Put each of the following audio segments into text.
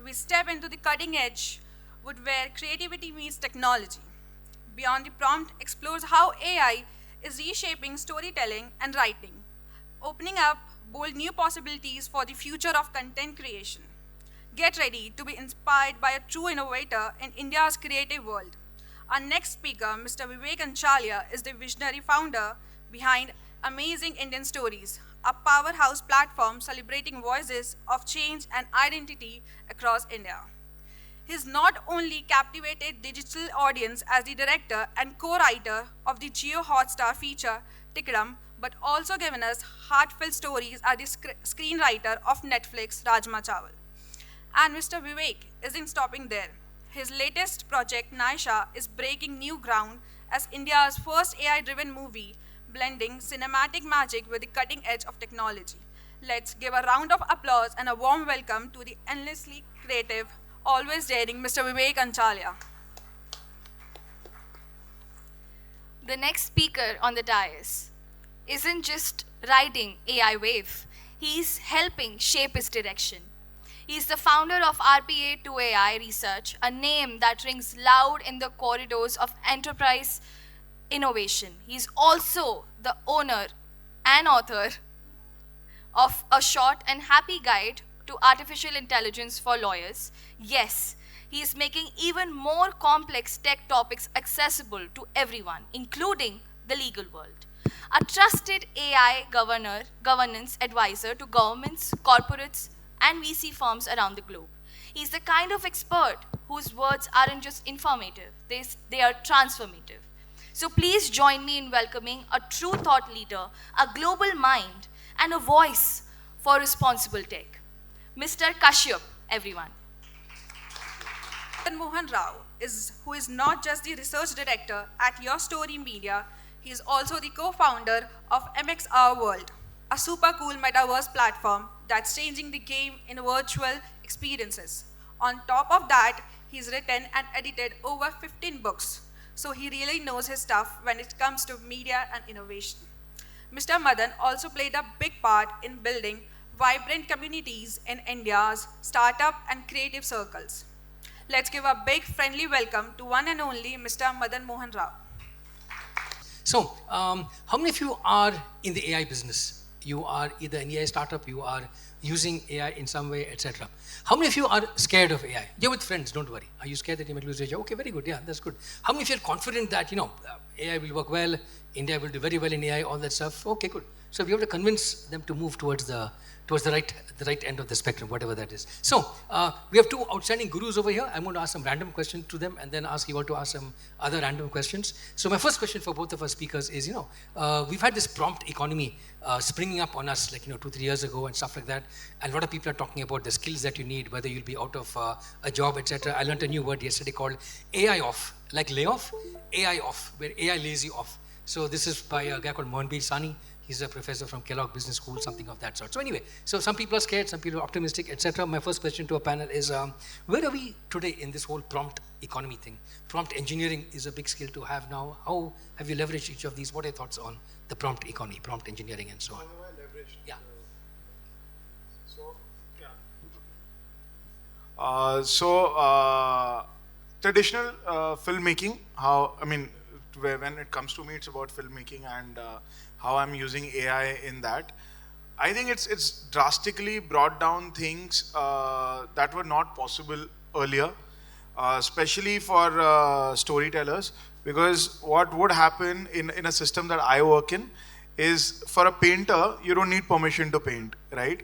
we step into the cutting edge wood where creativity meets technology. Beyond the Prompt explores how AI is reshaping storytelling and writing, opening up bold new possibilities for the future of content creation. Get ready to be inspired by a true innovator in India's creative world. Our next speaker, Mr. Vivek Anchalia, is the visionary founder behind Amazing Indian Stories, a powerhouse platform celebrating voices of change and identity across India. He's not only captivated digital audience as the director and co-writer of the Jiohotstar feature Tikdam, but also given us heartfelt stories as the screenwriter of Netflix Rajma Chawal. And Mr. Vivek isn't stopping there. His latest project, Naisha, is breaking new ground as India's first AI-driven movie, blending cinematic magic with the cutting edge of technology. Let's give a round of applause and a warm welcome to the endlessly creative, always daring Mr. Vivek Anchalia. The next speaker on the dais isn't just riding AI wave, he's helping shape its direction. He's the founder of RPA2AI Research, a name that rings loud in the corridors of enterprise innovation. He's also the owner and author of a short and happy guide to artificial intelligence for lawyers. Yes, he is making even more complex tech topics accessible to everyone, including the legal world. A trusted AI governance advisor to governments, corporates, and VC firms around the globe. He's the kind of expert whose words aren't just informative, they are transformative. So please join me in welcoming a true thought leader, a global mind, and a voice for responsible tech. Mr. Kashyap, everyone. Madanmohan who is not just the research director at YourStory Media, he is also the co-founder of MXR.world, a super cool metaverse platform that's changing the game in virtual experiences. On top of that, he's written and edited over 15 books, so he really knows his stuff when it comes to media and innovation. Mr. Madan also played a big part in building vibrant communities in India's startup and creative circles. Let's give a big friendly welcome to one and only Mr. Madanmohan. So, how many of you are in the AI business? You are either an AI startup, you are using AI in some way, etc. How many of you are scared of AI? You're with friends, don't worry. Are you scared that you might lose your job? Okay, very good, yeah, that's good. How many of you are confident that, AI will work well, India will do very well in AI, all that stuff? Okay, good. So we have to convince them to move towards the right end of the spectrum, whatever that is. So we have two outstanding gurus over here. I'm going to ask some random questions to them and then ask you all to ask some other random questions. So my first question for both of our speakers is, we've had this prompt economy springing up on us like, 2-3 years ago and stuff like that. And a lot of people are talking about the skills that you need, whether you'll be out of a job, etc. I learned a new word yesterday called AI off, like layoff, AI off, where AI lays you off. So this is by a guy called Mohanbir Sani. He's a professor from Kellogg Business School, something of that sort. So anyway, so some people are scared, some people are optimistic, etc. My first question to our panel is, where are we today in this whole prompt economy thing? Prompt engineering is a big skill to have now. How have you leveraged each of these? What are your thoughts on the prompt economy, prompt engineering, and so on? How have I leveraged? Yeah. Traditional filmmaking, when it comes to me, it's about filmmaking and how I'm using AI in that. I think it's drastically brought down things that were not possible earlier, especially for storytellers, because what would happen in a system that I work in is, for a painter, you don't need permission to paint, right?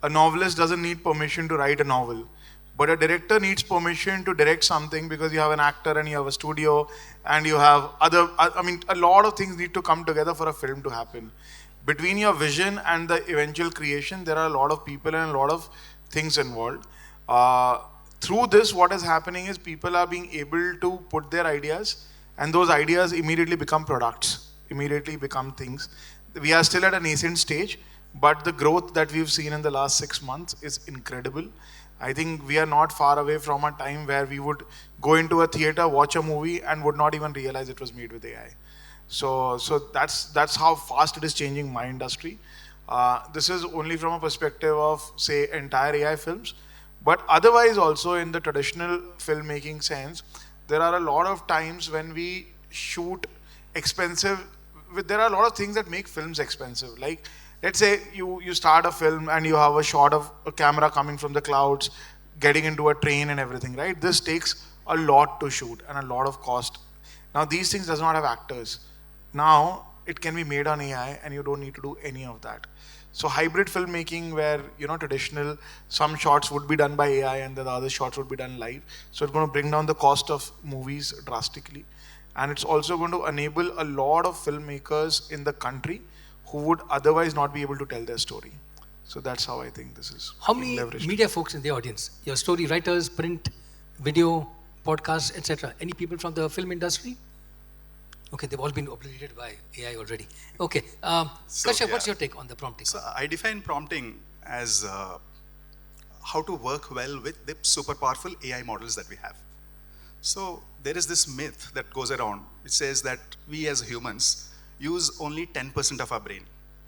A novelist doesn't need permission to write a novel. But a director needs permission to direct something because you have an actor and you have a studio and you have a lot of things need to come together for a film to happen. Between your vision and the eventual creation, there are a lot of people and a lot of things involved. Through this, what is happening is people are being able to put their ideas, and those ideas immediately become products, immediately become things. We are still at a nascent stage, but the growth that we've seen in the last 6 months is incredible. I think we are not far away from a time where we would go into a theater, watch a movie, and would not even realize it was made with AI. So that's how fast it is changing my industry. This is only from a perspective of, say, entire AI films, But otherwise also in the traditional filmmaking sense, there are a lot of times when we shoot expensive, there are a lot of things that make films expensive. Like, let's say you start a film and you have a shot of a camera coming from the clouds, getting into a train and everything, right? This takes a lot to shoot and a lot of cost. Now these things does not have actors. Now it can be made on AI and you don't need to do any of that. So hybrid filmmaking where, traditional, some shots would be done by AI and the other shots would be done live. So it's going to bring down the cost of movies drastically. And it's also going to enable a lot of filmmakers in the country who would otherwise not be able to tell their story. So that's how I think this is. How many media folks in the audience? Your story writers, print, video, podcasts, etc. Any people from the film industry? Okay, they've all been obliterated by AI already. Okay, Kashyap, what's your take on the prompting? So I define prompting as how to work well with the super powerful AI models that we have. So there is this myth that goes around which says that we as humans use only 10% of our brain.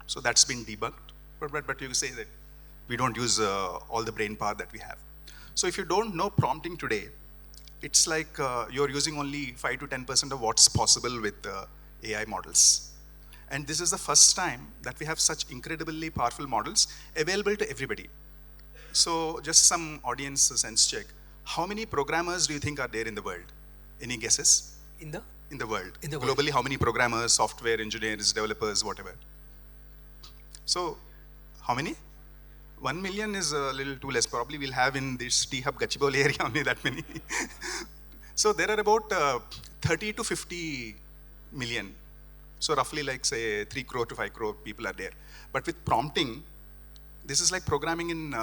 So that's been debunked, but you say that we don't use all the brain power that we have. So if you don't know prompting today, it's like you're using only 5 to 10% of what's possible with AI models. And this is the first time that we have such incredibly powerful models available to everybody. So just some audience sense check. How many programmers do you think are there in the world? Any guesses? In the world. In the Globally, world. how many programmers, software engineers, developers, whatever? So, how many? 1 million is a little too less. Probably we'll have in this T-Hub Gachibowli area only that many. So there are about 30 to 50 million. So roughly like say 3 crore to 5 crore people are there. But with prompting, this is like programming in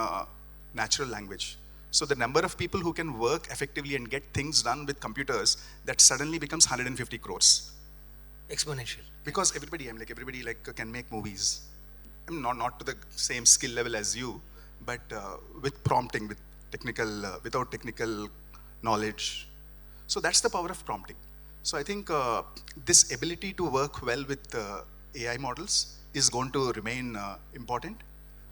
natural language. So the number of people who can work effectively and get things done with computers, that suddenly becomes 150 crores. Exponential. Because everybody can make movies. I mean, not to the same skill level as you, but with prompting, with without technical knowledge. So that's the power of prompting. So I think this ability to work well with AI models is going to remain important.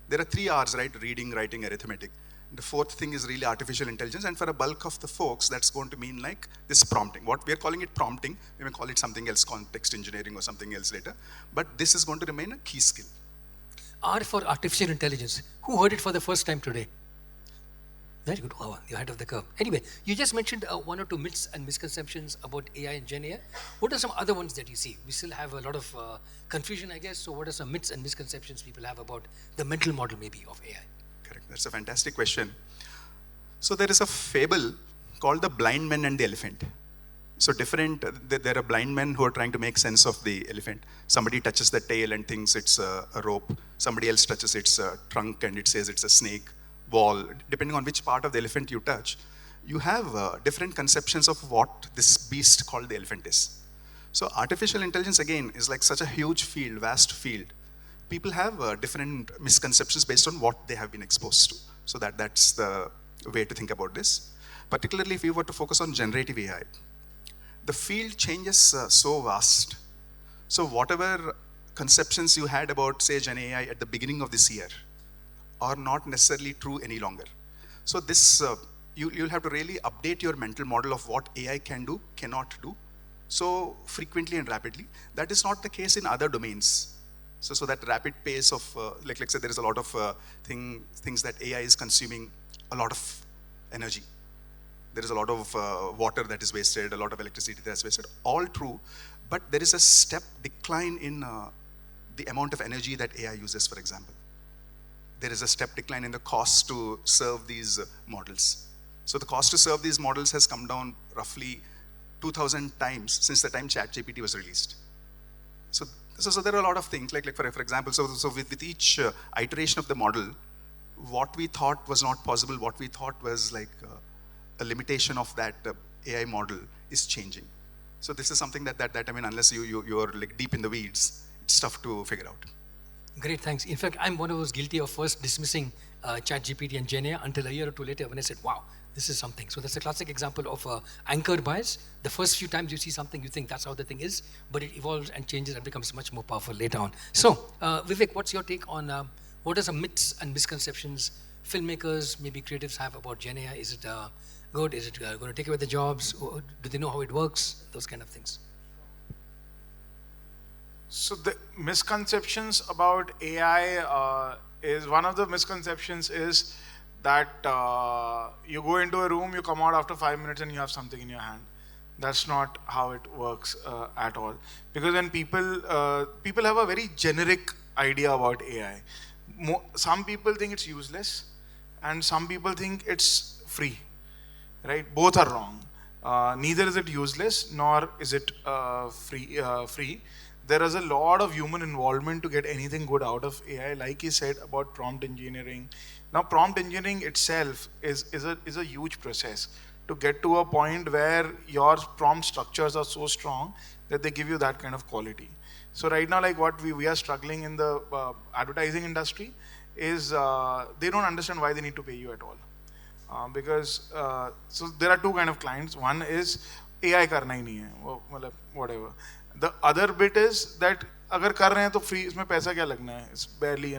There are 3 R's, right? Reading, writing, arithmetic. The 4th thing is really artificial intelligence, and for a bulk of the folks, that's going to mean like this prompting. What we're calling it prompting, we may call it something else, context engineering or something else later, but this is going to remain a key skill. R for artificial intelligence. Who heard it for the first time today? Very good. Wow, you're ahead of the curve. Anyway, you just mentioned 1 or 2 myths and misconceptions about AI and Gen AI. What are some other ones that you see? We still have a lot of confusion, I guess. So what are some myths and misconceptions people have about the mental model maybe of AI? Correct. That's a fantastic question. So there is a fable called the blind man and the elephant. So there are blind men who are trying to make sense of the elephant. Somebody touches the tail and thinks it's a rope. Somebody else touches its trunk and it says it's a snake, ball. Depending on which part of the elephant you touch, you have different conceptions of what this beast called the elephant is. So artificial intelligence again is like such a huge field, vast field. People have different misconceptions based on what they have been exposed to. So that's the way to think about this. Particularly if you were to focus on generative AI. The field changes so vast. So whatever conceptions you had about, say, Gen AI at the beginning of this year are not necessarily true any longer. So this, you'll have to really update your mental model of what AI can do, cannot do, so frequently and rapidly. That is not the case in other domains. So that rapid pace of, like say, there is a lot of things that AI is consuming a lot of energy. There is a lot of water that is wasted, a lot of electricity that is wasted, all true, but there is a step decline in the amount of energy that AI uses, for example. There is a step decline in the cost to serve these models. So the cost to serve these models has come down roughly 2,000 times since the time ChatGPT was released. So there are a lot of things, like for example, so with each iteration of the model, what we thought was not possible, what we thought was like a limitation of that AI model is changing. So this is something that I mean, unless you are like deep in the weeds, it's tough to figure out. Great, thanks. In fact, I'm one of those guilty of first dismissing ChatGPT and Gen AI until a year or 2 later when I said, wow, this is something. So that's a classic example of anchored bias. The first few times you see something, you think that's how the thing is, but it evolves and changes and becomes much more powerful later on. So, Vivek, what's your take on what are some myths and misconceptions filmmakers, maybe creatives have about Gen AI? Is it good? Is it going to take away the jobs? Or do they know how it works? Those kind of things. So the misconceptions about AI is one of the misconceptions is that you go into a room, you come out after 5 minutes and you have something in your hand. That's not how it works at all. Because when people have a very generic idea about AI. Some people think it's useless, and some people think it's free. Right? Both are wrong. Neither is it useless nor is it free. There is a lot of human involvement to get anything good out of AI, like he said about prompt engineering. Now, prompt engineering itself is a huge process to get to a point where your prompt structures are so strong that they give you that kind of quality. So right now, like what we are struggling in the advertising industry is they don't understand why they need to pay you at all. Because so there are two kind of clients. One is AI karna hi nahi hai, whatever. The other bit is that अगर कर रहे हैं तो free इसमें पैसा क्या लगना है? It's barely,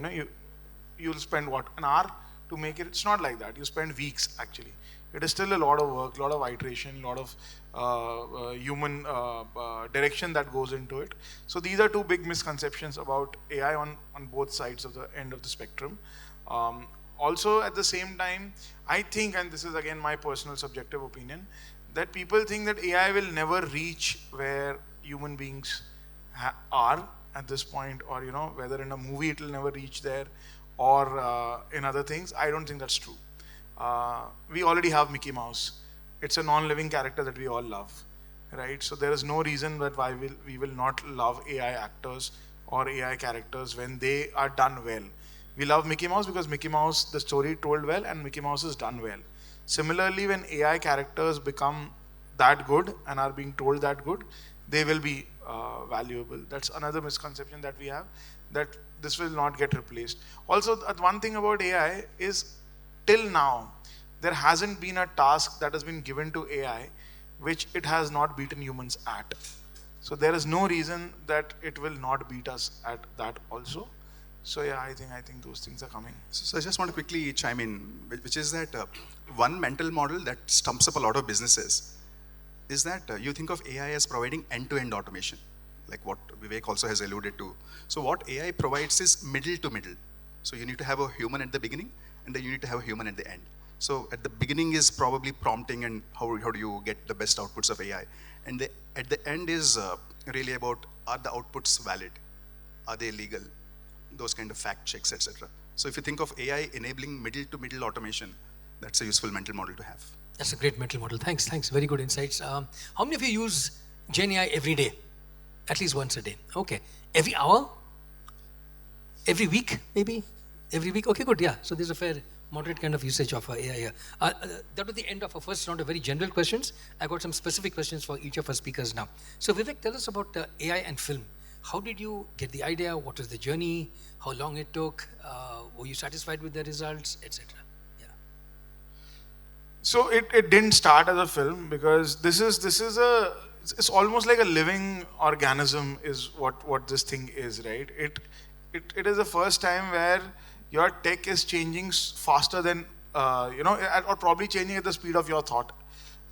you'll spend what, an hour to make it. It's not like that. You spend weeks actually. It is still a lot of work, a lot of iteration, a lot of human direction that goes into it. So these are two big misconceptions about AI on both sides of the end of the spectrum. Also, at the same time, I think, and this is again my personal subjective opinion, that people think that AI will never reach where human beings are at this point, or whether in a movie it will never reach there, or in other things. I don't think that's true. We already have Mickey Mouse. It's a non-living character that we all love, right? So there is no reason that why we will not love AI actors or AI characters when they are done well. We love Mickey Mouse because Mickey Mouse, the story told well, and Mickey Mouse is done well. Similarly, when AI characters become that good and are being told that good, they will be valuable. That's another misconception that we have, that this will not get replaced. Also, one thing about AI is, till now, there hasn't been a task that has been given to AI which it has not beaten humans at. So there is no reason that it will not beat us at that also. So yeah, I think those things are coming. So I just want to quickly chime in, which is that one mental model that stumps up a lot of businesses is that you think of AI as providing end-to-end automation, like what Vivek also has alluded to. So what AI provides is middle to middle. So you need to have a human at the beginning, and then you need to have a human at the end. So at the beginning is probably prompting and how do you get the best outputs of AI. And at the end is really about, are the outputs valid? Are they legal? Those kind of fact checks, etc. So if you think of AI enabling middle to middle automation, that's a useful mental model to have. That's a great mental model. Thanks. Very good insights. How many of you use Gen AI every day? At least once a day. Okay. Every hour? Every week, maybe? Every week? Okay, good. Yeah. So there's a fair, moderate kind of usage of AI here. That was the end of our first round of very general questions. I got some specific questions for each of our speakers now. So Vivek, tell us about AI and film. How did you get the idea? What was the journey? How long it took? Were you satisfied with the results, etc.? Yeah. So it didn't start as a film, because it's almost like a living organism is what this thing is, right? It is the first time where your tech is changing faster than or probably changing at the speed of your thought.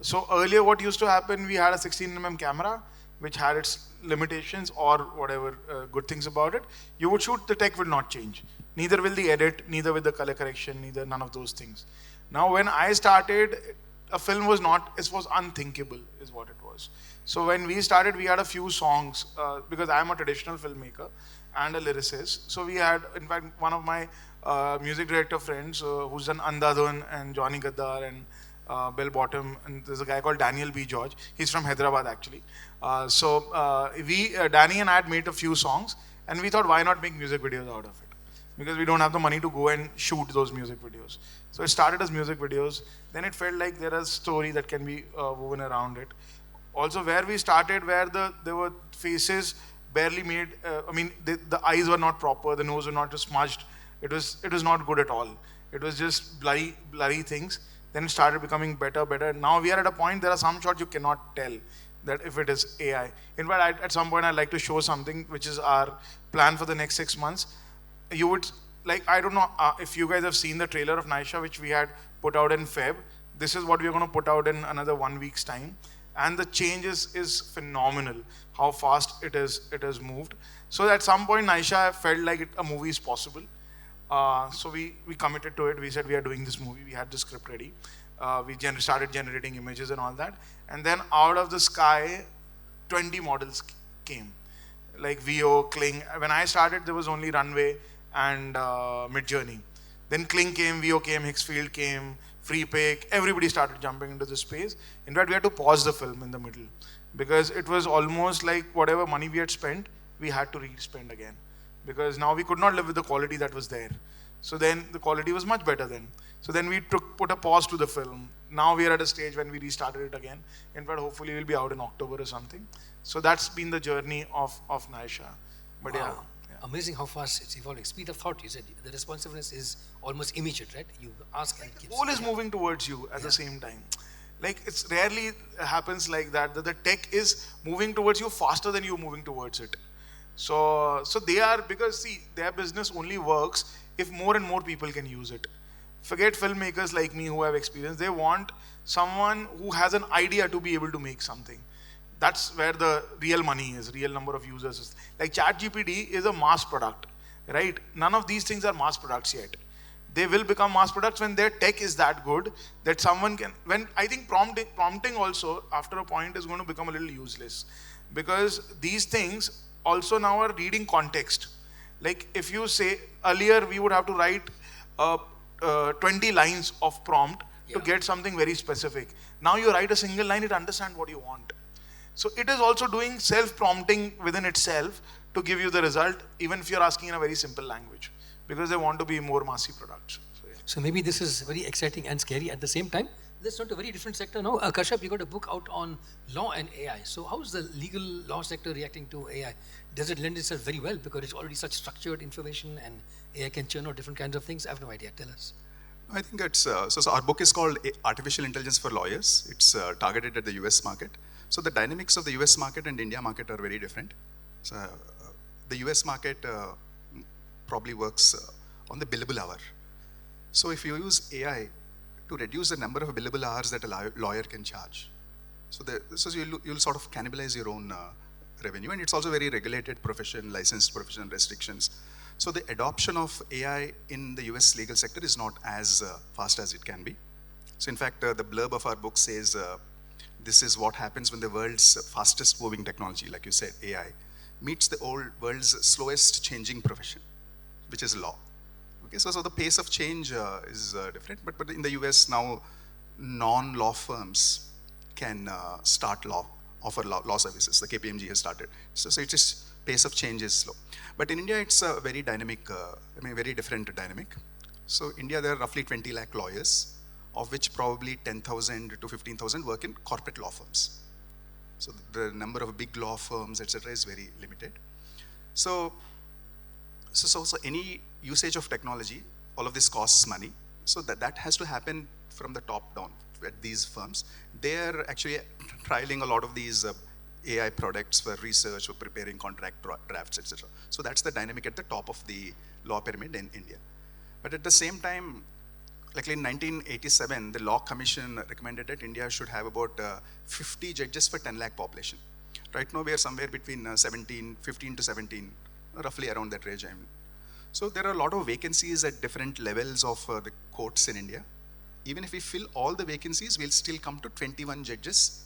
So earlier, what used to happen, we had a 16mm camera which had its limitations or whatever good things about it. You would shoot, the tech will not change. Neither will the edit, neither will the color correction, neither none of those things. Now, when I started, a film was not, it was unthinkable, is what it was. So when we started, we had a few songs, because I'm a traditional filmmaker and a lyricist. So we had, in fact, one of my music director friends who's done Andhadhun and Johnny Gaddar and Bell Bottom, and there's a guy called Daniel B. George. He's from Hyderabad actually. Danny and I had made a few songs, and we thought, why not make music videos out of it? Because we don't have the money to go and shoot those music videos. So it started as music videos. Then it felt like there is a story that can be woven around it. Also, where we started, where there were faces barely made. The eyes were not proper, the nose were not smudged. It was not good at all. It was just blurry things. Then it started becoming better. Now we are at a point, there are some shots you cannot tell that if it is AI. In fact, at some point I'd like to show something which is our plan for the next 6 months. You would like, I don't know if you guys have seen the trailer of Naisha, which we had put out in Feb. This is what we're going to put out in another 1 week's time. And the change is phenomenal, how fast it has moved. So at some point, Naisha felt like a movie is possible. So we committed to it. We said we are doing this movie. We had the script ready. We started generating images and all that. And then out of the sky, 20 models came. Like VO, Kling. When I started, there was only Runway and Midjourney. Then Kling came, VO came, Hicksfield came, Free Pick. Everybody started jumping into the space. In fact, we had to pause the film in the middle because it was almost like whatever money we had spent, we had to re-spend again. Because now we could not live with the quality that was there. So then the quality was much better then. So then we put a pause to the film. Now we are at a stage when we restarted it again. In fact, hopefully we'll be out in October or something. So that's been the journey of Naisha. But Wow. yeah. Amazing how fast it's evolving. Speed of thought, you said the responsiveness is almost immediate, right? You ask and it The gives. goal is moving towards you at the same time. Like it's rarely happens like that the tech is moving towards you faster than you moving towards it. So they are, because see, their business only works if more and more people can use it. Forget filmmakers like me who have experience. They want someone who has an idea to be able to make something. That's where the real money is, real number of users is. Like ChatGPT is a mass product, right? None of these things are mass products yet. They will become mass products when their tech is that good that someone can, when I think prompting also after a point is going to become a little useless, because these things also now are reading context. Like if you say earlier we would have to write 20 lines of prompt to get something very specific. Now you write a single line, it understands what you want. So it is also doing self-prompting within itself to give you the result, even if you're asking in a very simple language, because they want to be more massy products. So, yeah. So maybe this is very exciting and scary at the same time. This is not a very different sector now. Kashyap, you got a book out on law and AI. So how is the legal law sector reacting to AI? Does it lend itself very well because it's already such structured information and AI can churn out different kinds of things? I have no idea. Tell us. I think it's, so our book is called Artificial Intelligence for Lawyers. It's targeted at the US market. So the dynamics of the US market and India market are very different. So the US market probably works on the billable hour. So if you use AI to reduce the number of billable hours that a lawyer can charge, so you'll sort of cannibalize your own revenue, and it's also very regulated profession, licensed profession, restrictions. So the adoption of AI in the US legal sector is not as fast as it can be. So in fact, the blurb of our book says, this is what happens when the world's fastest moving technology, like you said, AI, meets the old world's slowest changing profession, which is law. Okay, so the pace of change is different, but in the US now, non-law firms can offer law services. The KPMG has started. So it is, pace of change is slow. But in India, it's a very dynamic, very different dynamic. So India, there are roughly 20 lakh lawyers, of which probably 10,000 to 15,000 work in corporate law firms. So the number of big law firms, etc., is very limited. So any usage of technology, all of this costs money. So that has to happen from the top down at these firms. They're actually trialing a lot of these AI products for research, for preparing contract drafts, etc. So that's the dynamic at the top of the law pyramid in India. But at the same time, like in 1987, the Law Commission recommended that India should have about 50 judges for 10 lakh population. Right now, we are somewhere between 15 to 17, roughly around that range. So there are a lot of vacancies at different levels of the courts in India. Even if we fill all the vacancies, we'll still come to 21 judges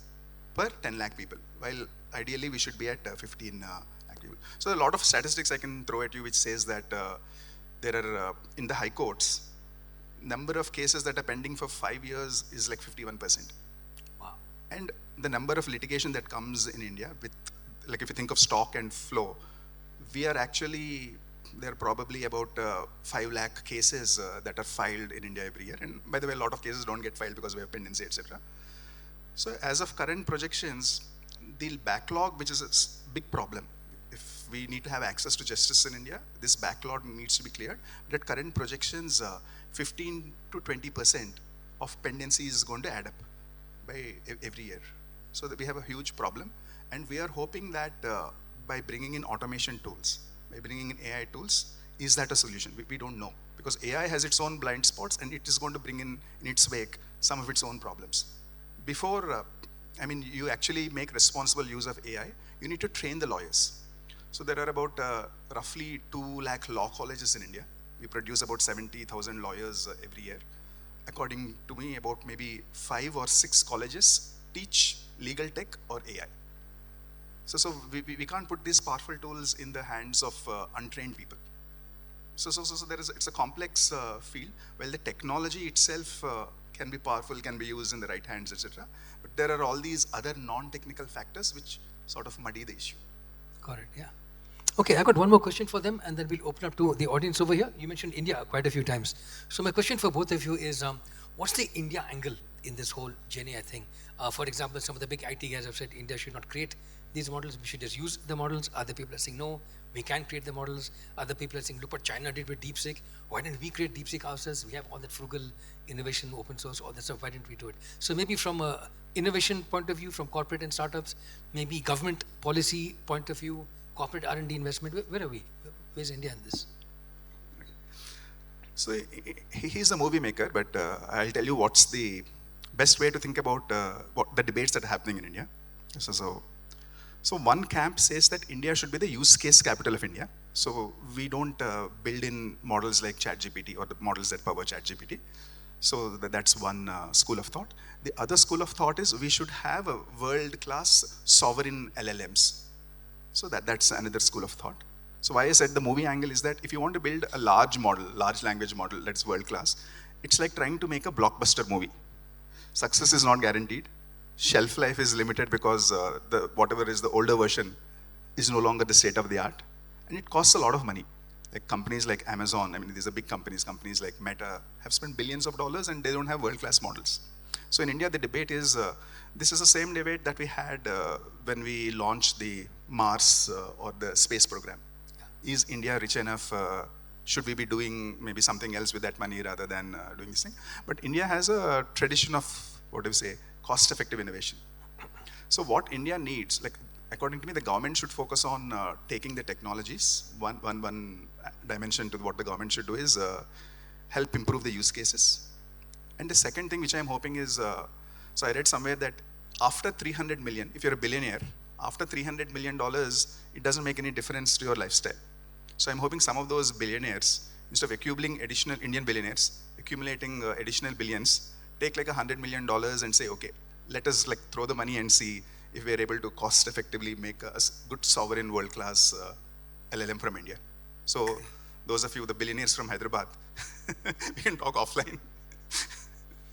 per 10 lakh people, while ideally we should be at 15 lakh people. So a lot of statistics I can throw at you which says that there are, in the high courts, number of cases that are pending for 5 years is like 51%. Wow. And the number of litigation that comes in India with, like if you think of stock and flow, we are actually, there are probably about 5 lakh cases that are filed in India every year. And by the way, a lot of cases don't get filed because we have pendency, etc. So as of current projections, the backlog, which is a big problem, if we need to have access to justice in India, this backlog needs to be cleared. But at current projections, 15 to 20% of pendency is going to add up by every year. So that we have a huge problem. And we are hoping that by bringing in automation tools, by bringing in AI tools, is that a solution? We don't know, because AI has its own blind spots, and it is going to bring in its wake some of its own problems. Before, you actually make responsible use of AI, you need to train the lawyers. So there are about roughly 2 lakh law colleges in India. We produce about 70,000 lawyers every year. According to me, about maybe 5 or 6 colleges teach legal tech or AI. So we can't put these powerful tools in the hands of untrained people. So it's a complex field. Well, the technology itself can be powerful, can be used in the right hands, etc. But there are all these other non-technical factors which sort of muddy the issue. Got it, yeah. Okay, I got one more question for them, and then we'll open up to the audience over here. You mentioned India quite a few times. So my question for both of you is, what's the India angle in this whole journey, I think? For example, some of the big IT guys have said India should not create these models, we should just use the models. Other people are saying, no, we can create the models. Other people are saying, look what China did with DeepSeek. Why didn't we create DeepSeek ourselves? We have all that frugal innovation, open source, all that stuff. Why didn't we do it? So maybe from a innovation point of view, from corporate and startups, maybe government policy point of view, corporate R&D investment, where are we? Where's India in this? So he's a movie maker, but I'll tell you what's the best way to think about what the debates that are happening in India. So one camp says that India should be the use case capital of India. So we don't build in models like ChatGPT or the models that power ChatGPT. So that's one school of thought. The other school of thought is we should have a world-class sovereign LLMs. So that's another school of thought. So why I said the movie angle is that if you want to build a large language model that's world-class, it's like trying to make a blockbuster movie. Success is not guaranteed. Shelf life is limited because whatever is the older version is no longer the state of the art. And it costs a lot of money. Like companies like Amazon, these are big companies like Meta have spent billions of dollars and they don't have world-class models. So in India, the debate is, this is the same debate that we had when we launched the Mars or the space program. Is India rich enough? Should we be doing maybe something else with that money rather than doing this thing? But India has a tradition of, cost-effective innovation. So what India needs, according to me, the government should focus on taking the technologies. One dimension to what the government should do is help improve the use cases. And the second thing which I'm hoping is, so I read somewhere that after 300 million, if you're a billionaire, after $300 million, it doesn't make any difference to your lifestyle. So I'm hoping some of those billionaires, instead of accumulating additional Indian billionaires, accumulating additional billions, take like $100 million and say, okay, let us throw the money and see if we're able to cost effectively make a good sovereign world-class LLM from India. So those of you, the billionaires from Hyderabad, we can talk offline.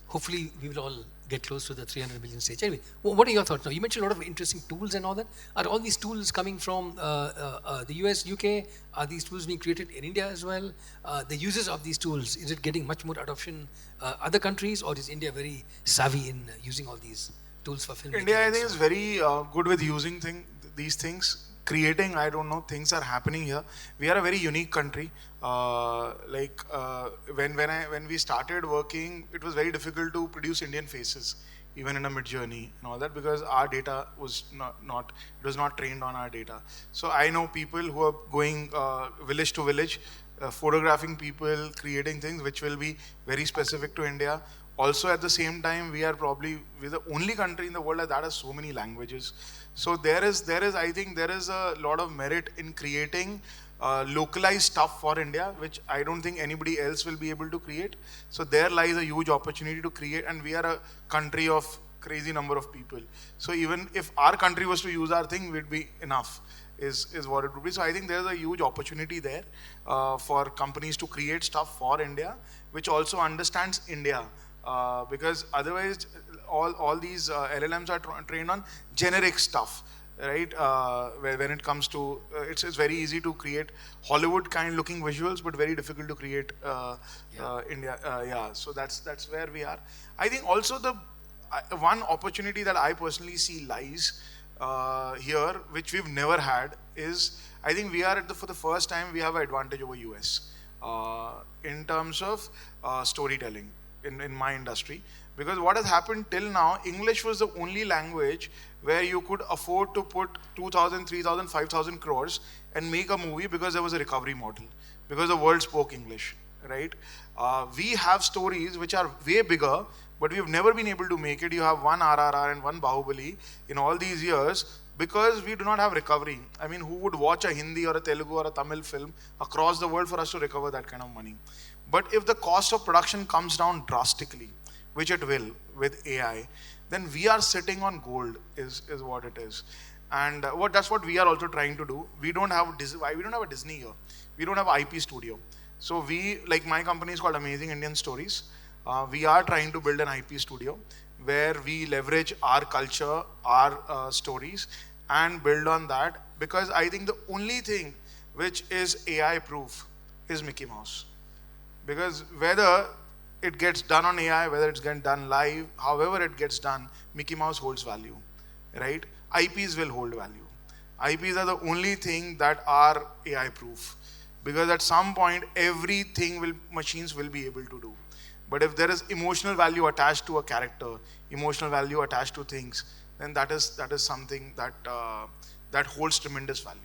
Hopefully, we will all get close to the 300 million stage. Anyway, what are your thoughts now? You mentioned a lot of interesting tools and all that. Are all these tools coming from the US, UK? Are these tools being created in India as well? The users of these tools, is it getting much more adoption other countries, or is India very savvy in using all these tools for filmmaking? India, I think, is very good with using these things. Creating, I don't know, things are happening here. We are a very unique country. When we started working, it was very difficult to produce Indian faces, even in a mid-journey and all that, because our data was not trained on our data. So I know people who are going village to village, photographing people, creating things which will be very specific to India. Also, at the same time, we're the only country in the world that has so many languages. So I think there is a lot of merit in creating localized stuff for India, which I don't think anybody else will be able to create. So there lies a huge opportunity to create, and we are a country of crazy number of people. So even if our country was to use our thing, we'd be enough, is what it would be. So I think there's a huge opportunity there for companies to create stuff for India, which also understands India. Because otherwise, all these LLMs are trained on generic stuff, right? When it comes to, it's very easy to create Hollywood kind looking visuals, but very difficult to create India. So that's where we are. I think also the one opportunity that I personally see lies here, which we've never had, is I think we are for the first time we have an advantage over US in terms of storytelling. in my industry. Because what has happened till now, English was the only language where you could afford to put 2,000, 3,000, 5,000 crores and make a movie because there was a recovery model, because the world spoke English, right? We have stories which are way bigger, but we've never been able to make it. You have one RRR and one Bahubali in all these years because we do not have recovery. I mean, who would watch a Hindi or a Telugu or a Tamil film across the world for us to recover that kind of money? But if the cost of production comes down drastically, which it will with AI, then we are sitting on gold is what it is. And that's what we are also trying to do. We don't have a Disney here. We don't have an IP studio. So we, like my company is called Amazing Indian Stories. We are trying to build an IP studio where we leverage our culture, our stories, and build on that. Because I think the only thing which is AI proof is Mickey Mouse. Because whether it gets done on AI, whether it's getting done live, however it gets done, Mickey Mouse holds value, right? IPs will hold value. IPs are the only thing that are AI proof. Because at some point, machines will be able to do. But if there is emotional value attached to a character, emotional value attached to things, then that is something that holds tremendous value.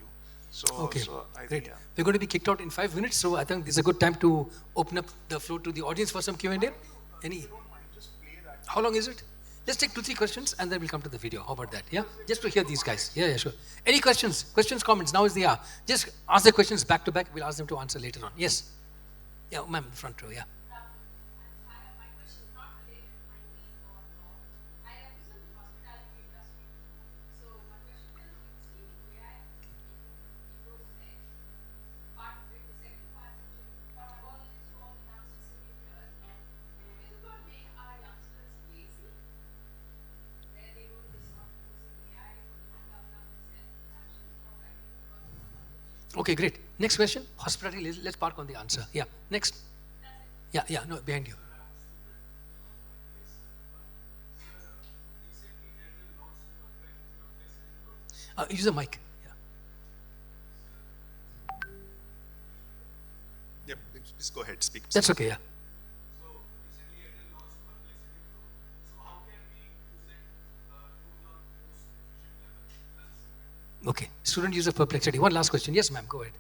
So, okay, I great. think, yeah. We're going to be kicked out in 5 minutes, so I think this is a good time to open up the floor to the audience for some Q&A. Any? How long is it? Let's take 2-3 questions and then we'll come to the video. How about that? Yeah, just to hear these guys. Yeah, sure. Any questions? Questions, comments? Now is the hour. Just ask the questions back to back. We'll ask them to answer later on. Yes. Yeah, ma'am, front row. Yeah. Okay, great. Next question. Hospitality. Let's park on the answer. Yeah. Next. Yeah. No, behind you. Use the mic. Yeah, please go ahead. Speak. That's okay. Yeah. Okay. Student user perplexity. One last question. Yes, ma'am. Go ahead.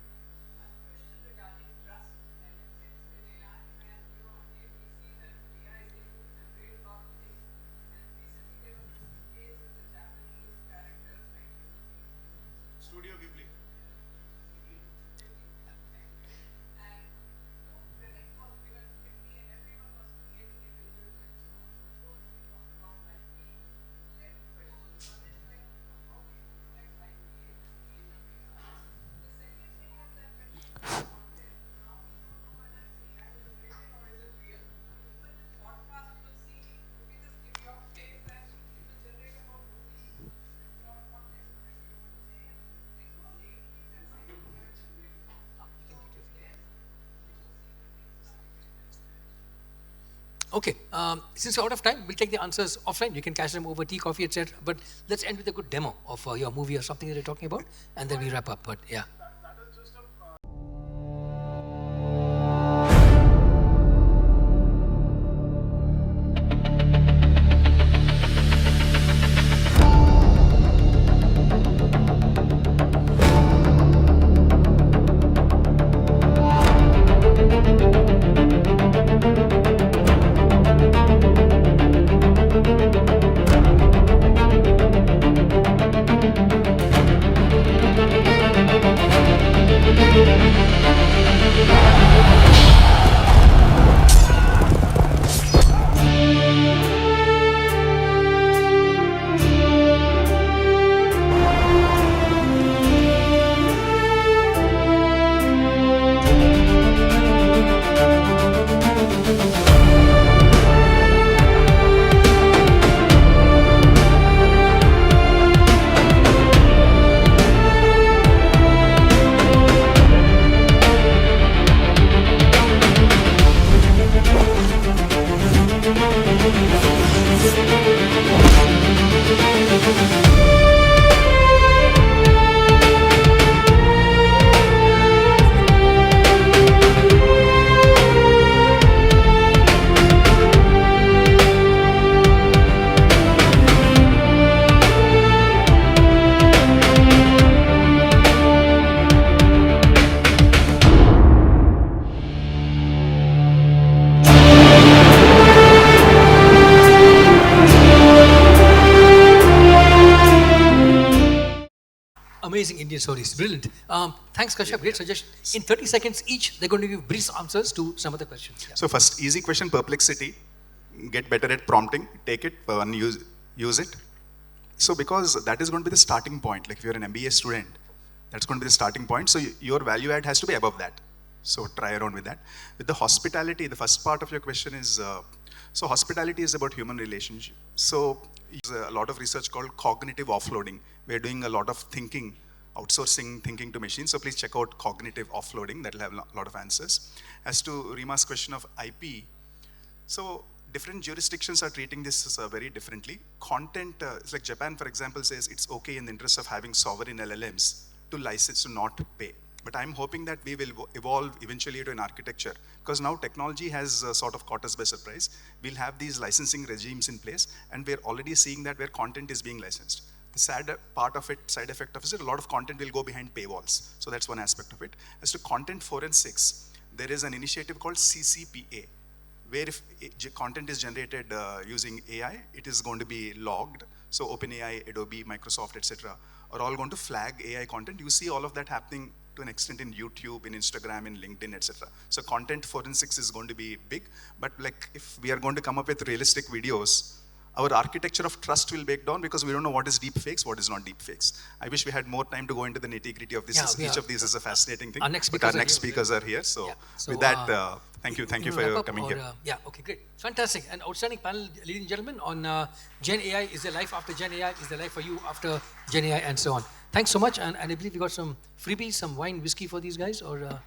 Okay, since we're out of time, we'll take the answers offline. You can catch them over tea, coffee, etc. But let's end with a good demo of your movie or something that you're talking about, and then we wrap up. But yeah. amazing Indian stories. Brilliant. Thanks, Kashyap. Great suggestion. In 30 seconds each, they're going to give brief answers to some of the questions. Yeah. So first, easy question, perplexity. Get better at prompting. Take it, and use it. So because that is going to be the starting point. Like if you're an MBA student, that's going to be the starting point. So your value add has to be above that. So try around with that. With the hospitality, the first part of your question is, so hospitality is about human relationship. So there's a lot of research called cognitive offloading. We're doing a lot of thinking, outsourcing thinking to machines. So please check out cognitive offloading. That'll have a lot of answers. As to Rima's question of IP, so different jurisdictions are treating this very differently. Content, it's like Japan, for example, says it's okay in the interest of having sovereign LLMs to license to not pay. But I'm hoping that we will evolve eventually to an architecture, because now technology has sort of caught us by surprise. We'll have these licensing regimes in place, and we're already seeing that where content is being licensed. The sad part of it, side effect of it, a lot of content will go behind paywalls. So that's one aspect of it. As to content forensics, there is an initiative called CCPA, where if content is generated using AI, it is going to be logged. So OpenAI, Adobe, Microsoft, etc., are all going to flag AI content. You see all of that happening to an extent in YouTube, in Instagram, in LinkedIn, etc. So content forensics is going to be big, but like if we are going to come up with realistic videos, our architecture of trust will break down because we don't know what is deep fakes, what is not deep fakes. I wish we had more time to go into the nitty-gritty of this. Each of these is a fascinating thing. Our next speakers are here. So, with that, thank you for your coming here. Yeah, okay, great. Fantastic. An outstanding panel, ladies and gentlemen, on Gen AI. Is there life after Gen AI? Is there life for you after Gen AI? And so on. Thanks so much. And I believe we got some freebies, some wine, whiskey for these guys, or...